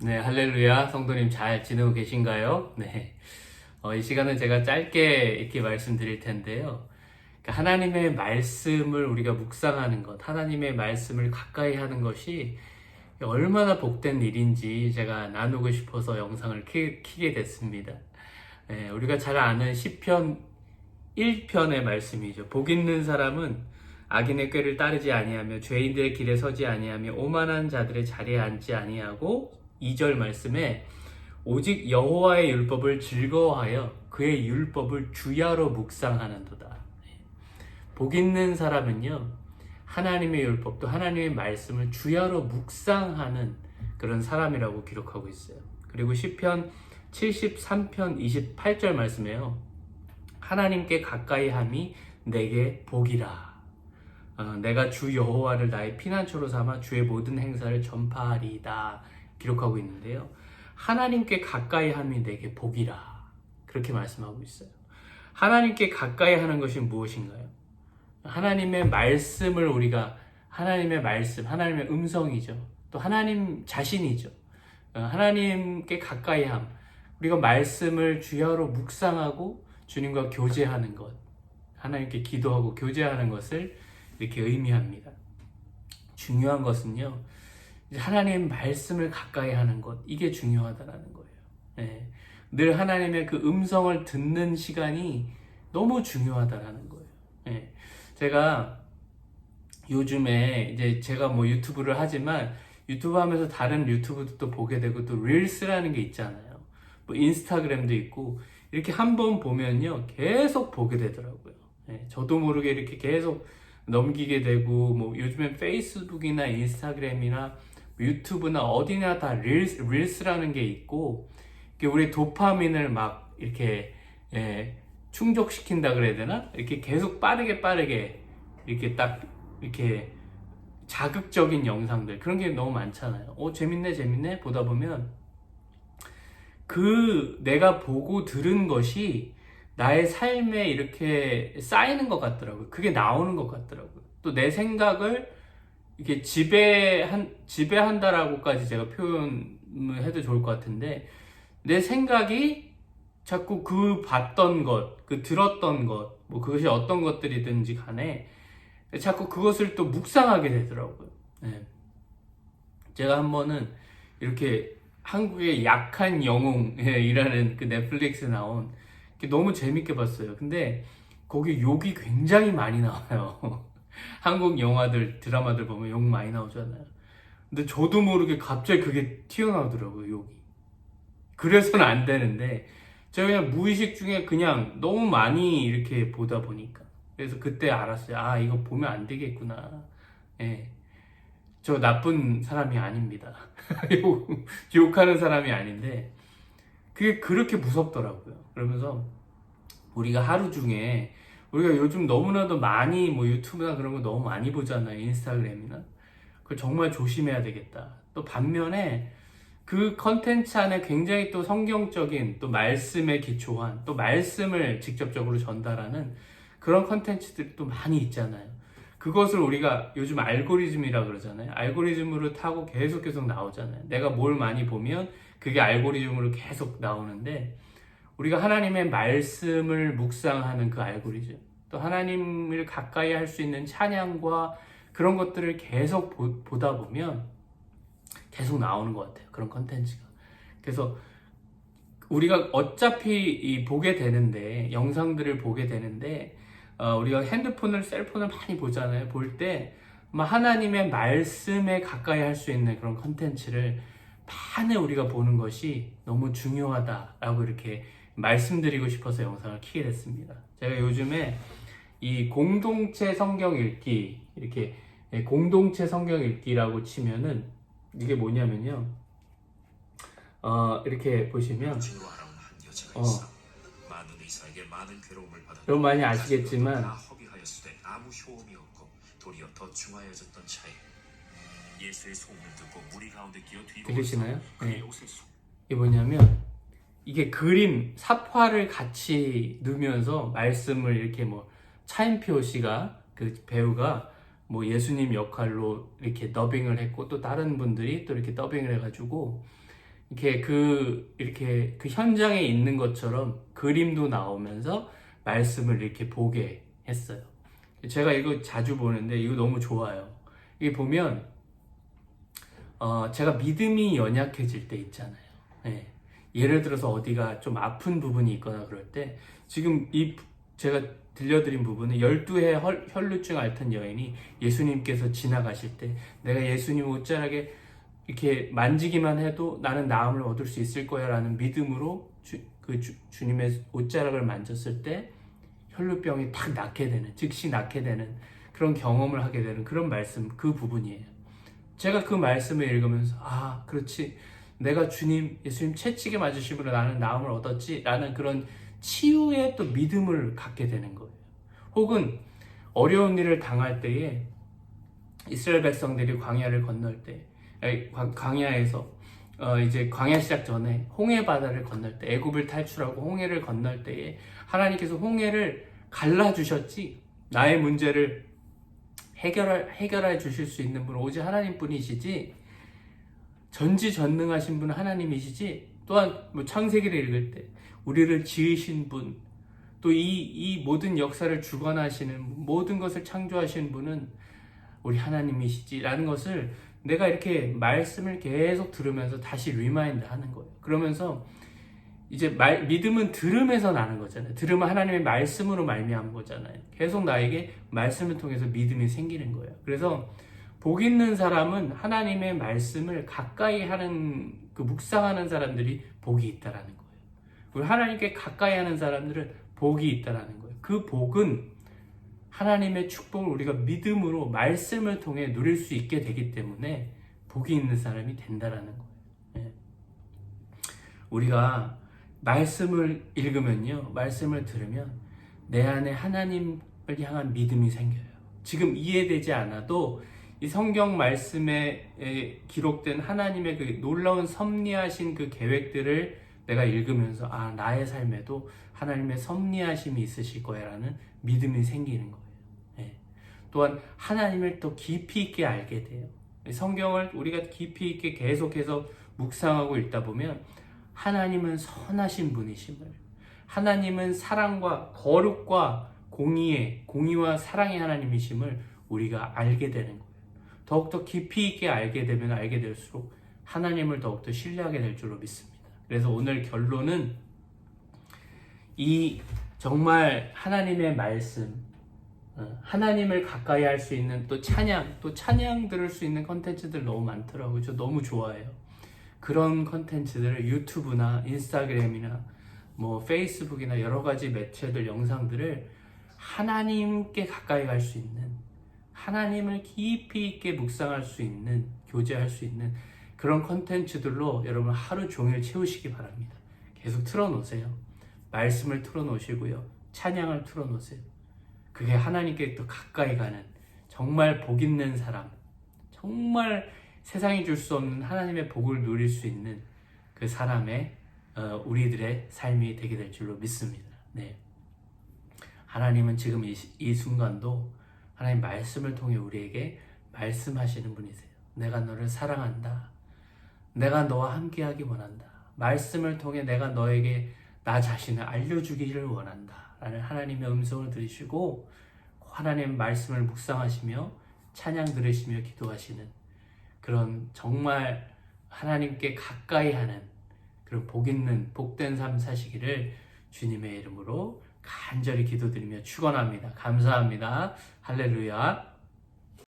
네, 할렐루야. 성도님 잘 지내고 계신가요? 네. 이 시간은 제가 짧게 이렇게 말씀드릴 텐데요. 그러니까 하나님의 말씀을 우리가 묵상하는 것, 하나님의 말씀을 가까이 하는 것이 얼마나 복된 일인지 제가 나누고 싶어서 영상을 키게 됐습니다. 네, 우리가 잘 아는 시편 1편의 말씀이죠. 복 있는 사람은 악인의 꾀를 따르지 아니하며 죄인들의 길에 서지 아니하며 오만한 자들의 자리에 앉지 아니하고 2절 말씀에 오직 여호와의 율법을 즐거워하여 그의 율법을 주야로 묵상하는도다. 복 있는 사람은요, 하나님의 율법 또 하나님의 말씀을 주야로 묵상하는 그런 사람이라고 기록하고 있어요. 그리고 시편 73편 28절 말씀에요, 하나님께 가까이 함이 내게 복이라. 내가 주 여호와를 나의 피난처로 삼아 주의 모든 행사를 전파하리이다 기록하고 있는데요. 하나님께 가까이 함이 내게 복이라 그렇게 말씀하고 있어요. 하나님께 가까이 하는 것이 무엇인가요? 하나님의 말씀을 우리가 하나님의 말씀, 하나님의 음성이죠. 또 하나님 자신이죠. 하나님께 가까이 함, 우리가 말씀을 주야로 묵상하고 주님과 교제하는 것, 하나님께 기도하고 교제하는 것을 이렇게 의미합니다. 중요한 것은요, 하나님 말씀을 가까이 하는 것, 이게 중요하다는 거예요. 네. 늘 하나님의 그 음성을 듣는 시간이 너무 중요하다는 거예요. 네. 제가 요즘에 이제 제가 뭐 유튜브를 하지만 유튜브 하면서 다른 유튜브도 또 보게 되고 또 릴스라는 게 있잖아요. 뭐 인스타그램도 있고 이렇게 한번 보면요 계속 보게 되더라고요. 네. 저도 모르게 이렇게 계속 넘기게 되고 뭐 요즘엔 페이스북이나 인스타그램이나 유튜브나 어디나 다 릴스라는 게 있고 우리 도파민을 막 이렇게 충족시킨다 그래야 되나? 이렇게 계속 빠르게 이렇게 딱 이렇게 자극적인 영상들 그런 게 너무 많잖아요. 재밌네 보다 보면 그 내가 보고 들은 것이 나의 삶에 이렇게 쌓이는 것 같더라고요. 그게 나오는 것 같더라고요. 또 내 생각을 이렇게 지배한다라고까지 제가 표현을 해도 좋을 것 같은데, 내 생각이 자꾸 그 봤던 것, 그 들었던 것, 뭐 그것이 어떤 것들이든지 간에 자꾸 그것을 또 묵상하게 되더라고요. 네. 제가 한 번은 이렇게 한국의 약한 영웅이라는 그 넷플릭스에 나온 너무 재밌게 봤어요. 근데 거기 욕이 굉장히 많이 나와요. 한국 영화들, 드라마들 보면 욕 많이 나오잖아요. 근데 저도 모르게 갑자기 그게 튀어나오더라고요, 욕이. 그래서는 안 되는데, 제가 그냥 무의식 중에 그냥 너무 많이 이렇게 보다 보니까. 그래서 그때 알았어요. 아, 이거 보면 안 되겠구나. 예. 저 나쁜 사람이 아닙니다. 욕하는 사람이 아닌데, 그게 그렇게 무섭더라고요. 그러면서 우리가 하루 중에 우리가 요즘 너무나도 많이 뭐 유튜브나 그런 거 너무 많이 보잖아요. 인스타그램이나. 그걸 정말 조심해야 되겠다. 또 반면에 그 컨텐츠 안에 굉장히 또 성경적인 또 말씀에 기초한 또 말씀을 직접적으로 전달하는 그런 컨텐츠들이 또 많이 있잖아요. 그것을 우리가 요즘 알고리즘이라 그러잖아요. 알고리즘으로 타고 계속 나오잖아요. 내가 뭘 많이 보면 그게 알고리즘으로 계속 나오는데, 우리가 하나님의 말씀을 묵상하는 그 알고리즘, 또 하나님을 가까이 할 수 있는 찬양과 그런 것들을 계속 보다 보면 계속 나오는 것 같아요. 그런 컨텐츠가. 그래서 우리가 어차피 보게 되는데, 영상들을 보게 되는데, 우리가 핸드폰을, 셀폰을 많이 보잖아요. 볼 때 하나님의 말씀에 가까이 할 수 있는 그런 컨텐츠를 많이 우리가 보는 것이 너무 중요하다라고 이렇게 말씀드리고 싶어서 영상을 키게 됐습니다. 제가 요즘에 이 공동체 성경 읽기, 이렇게 공동체 성경 읽기라고 치면은 이게 뭐냐면요. 이렇게 보시면 여러분 많이 아시겠지만 들리시나요? 네. 이게 뭐냐면 이게 그림, 삽화를 같이 넣으면서 말씀을 이렇게 뭐 차인표 씨가 그 배우가 뭐 예수님 역할로 이렇게 더빙을 했고 또 다른 분들이 또 이렇게 더빙을 해가지고 이렇게 그 현장에 있는 것처럼 그림도 나오면서 말씀을 이렇게 보게 했어요. 제가 이거 자주 보는데 이거 너무 좋아요. 이게 보면 제가 믿음이 연약해질 때 있잖아요. 네. 예를 들어서 어디가 좀 아픈 부분이 있거나 그럴 때 지금 제가 들려드린 부분은 12해 혈루증 앓던 여인이 예수님께서 지나가실 때 내가 예수님 옷자락에 이렇게 만지기만 해도 나는 나음을 얻을 수 있을 거야 라는 믿음으로 주님의 옷자락을 만졌을 때 혈루병이 탁 낫게 되는, 즉시 낫게 되는 그런 경험을 하게 되는 그런 말씀, 그 부분이에요. 제가 그 말씀을 읽으면서 그렇지, 내가 예수님 채찍에 맞으심으로 나는 나음을 얻었지 라는 그런 치유의 또 믿음을 갖게 되는 거예요. 혹은 어려운 일을 당할 때에 이스라엘 백성들이 광야를 건널 때, 광야에서 이제 광야 시작 전에 홍해 바다를 건널 때, 애굽을 탈출하고 홍해를 건널 때에 하나님께서 홍해를 갈라주셨지, 나의 문제를 해결해 주실 수 있는 분은 오직 하나님뿐이시지, 전지전능하신 분은 하나님이시지, 또한 뭐 창세기를 읽을 때 우리를 지으신 분, 또 이 모든 역사를 주관하시는, 모든 것을 창조하신 분은 우리 하나님이시지라는 것을 내가 이렇게 말씀을 계속 들으면서 다시 리마인드 하는 거예요. 그러면서 이제 믿음은 들음에서 나는 거잖아요. 들음은 하나님의 말씀으로 말미암은 거잖아요. 계속 나에게 말씀을 통해서 믿음이 생기는 거예요. 그래서 복 있는 사람은 하나님의 말씀을 가까이 하는, 묵상하는 사람들이 복이 있다라는 거예요. 그리고 하나님께 가까이 하는 사람들은 복이 있다라는 거예요. 그 복은 하나님의 축복을 우리가 믿음으로 말씀을 통해 누릴 수 있게 되기 때문에 복이 있는 사람이 된다라는 거예요. 네. 우리가 말씀을 읽으면요, 말씀을 들으면 내 안에 하나님을 향한 믿음이 생겨요. 지금 이해되지 않아도 이 성경 말씀에 기록된 하나님의 그 놀라운 섭리하신 그 계획들을 내가 읽으면서 나의 삶에도 하나님의 섭리하심이 있으실 거야라는 믿음이 생기는 거예요. 네. 또한 하나님을 또 깊이 있게 알게 돼요. 성경을 우리가 깊이 있게 계속해서 묵상하고 읽다 보면 하나님은 선하신 분이심을, 하나님은 사랑과 거룩과 공의와 사랑의 하나님이심을 우리가 알게 되는 거예요. 더욱더 깊이 있게 알게 되면 알게 될수록 하나님을 더욱더 신뢰하게 될 줄로 믿습니다. 그래서 오늘 결론은 정말 하나님의 말씀, 하나님을 가까이 할 수 있는 또 찬양 들을 수 있는 컨텐츠들 너무 많더라고요. 저 너무 좋아해요. 그런 컨텐츠들을 유튜브나 인스타그램이나 뭐 페이스북이나 여러 가지 매체들 영상들을 하나님께 가까이 갈 수 있는, 하나님을 깊이 있게 묵상할 수 있는, 교제할 수 있는 그런 컨텐츠들로 여러분 하루 종일 채우시기 바랍니다. 계속 틀어놓으세요. 말씀을 틀어놓으시고요, 찬양을 틀어놓으세요. 그게 하나님께 또 가까이 가는 정말 복 있는 사람, 정말 세상이 줄 수 없는 하나님의 복을 누릴 수 있는 그 사람의 우리들의 삶이 되게 될 줄로 믿습니다. 네. 하나님은 지금 이 순간도 하나님 말씀을 통해 우리에게 말씀하시는 분이세요. 내가 너를 사랑한다. 내가 너와 함께하기 원한다. 말씀을 통해 내가 너에게 나 자신을 알려주기를 원한다 라는 하나님의 음성을 들으시고 하나님의 말씀을 묵상하시며 찬양 들으시며 기도하시는 그런 정말 하나님께 가까이 하는 그런 복 있는 복된 삶 사시기를 주님의 이름으로 간절히 기도드리며 축원합니다. 감사합니다. 할렐루야.